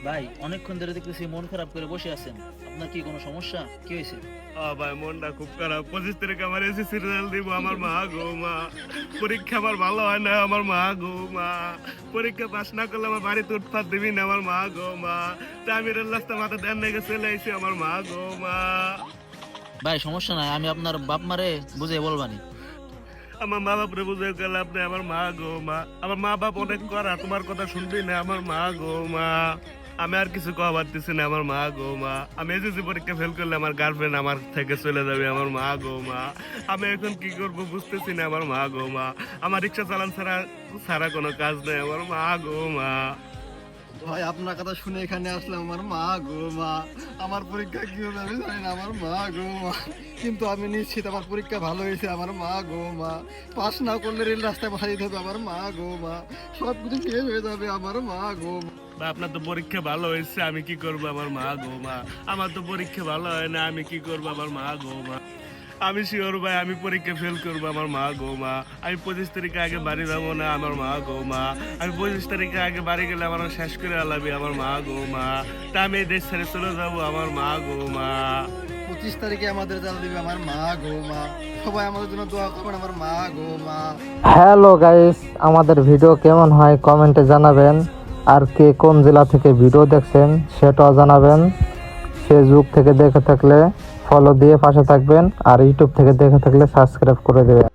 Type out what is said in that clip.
ভাই অনেকক্ষণ ধরে দেখতেছি মন খারাপ করে বসে আছেন, আপনার কি কোনো সমস্যা, কি হয়েছে? ভাই মনটা খুব খারাপ। 25 তারিখে আমার এসএসসি রেজাল্ট দিব। আমার মা গো মা, পরীক্ষা আমার ভালো হয় না। আমার মা গো মা, পরীক্ষা পাস না করলে আমার বাড়িতে উৎপাত দিবি না। আমার মা গো মা, তা আমি রেল রাস্তা মাথা দেন লেগে চলে আইছি। আমার মা গো মা। ভাই সমস্যা নাই, আমি আপনার বাপ মারে বুঝিয়ে বলবানি। আমার মা বাপরে বুঝে গেল আপনি। আমার মা গো মা, আমার মা বাপ অনেক করা, তোমার কথা শুনবি না। আমার মা গো মা, আমি আর কিছু কওয়া পারতেছি না। আমার মা গো মা, আমি এসএসসি পরীক্ষা ফেল করলে আমার গার্লফ্রেন্ড আমার থেকে চলে যাবে। আমার মা গো মা, আমি এখন কি করব বুঝতেছি না। আমার মা গো মা, আমার রিক্সা চালান ছাড়া ছাড়া কোনো কাজ নেই। আমার মা গো মা। ভাই আপনার কথা শুনে এখানে আসলাম। আমার মা গো মা, আমার পরীক্ষা কি হবে আমি জানি না। আমার মা গো মা, কিন্তু আমি নিশ্চিত আমার পরীক্ষা ভালো হয়েছে। আমার মা গো মা, পাস না করলে রেল রাস্তায় পাঠিয়ে দিতে হবে। আমার মা গো মা, সব কিছু শেষ হয়ে যাবে। আমার মা গো মা। বা আপনার তো পরীক্ষা ভালো হয়েছে, আমি কি করব? আমার মা গো মা, আমার তো পরীক্ষা ভালো হয় না, আমি কি করব? আমার মা গো মা। আমি শিওর ভাই আমি পরীক্ষা ফেল করবো। আমার মা গো মা, আমি 25 তারিখে আগে বাড়ি যাবো না। আমার মা গো মা, আমি 25 তারিখে আগে বাড়ি গেলে আমার শেষ করে আলাবি। আমার মা গো মা, তা আমি এই দেশ ছেড়ে চলে যাবো। আমার মা গো মা। 25 তারিখে আমাদের রেজাল্ট দিবে। আমার মা গো মা, সবাই আমাদের জন্য দোয়া করবেন। আমার মা গো মা। হ্যালো গাইস, আমাদের ভিডিও কেমন হয় কমেন্টে জানাবেন। আর কে কোন জেলা থেকে ভিডিও দেখছেন সেটাও জানাবেন। ফেসবুক থেকে দেখে থাকলে ফলো দিয়ে পাশে থাকবেন, আর ইউটিউব থেকে দেখে থাকলে সাবস্ক্রাইব করে দেবেন।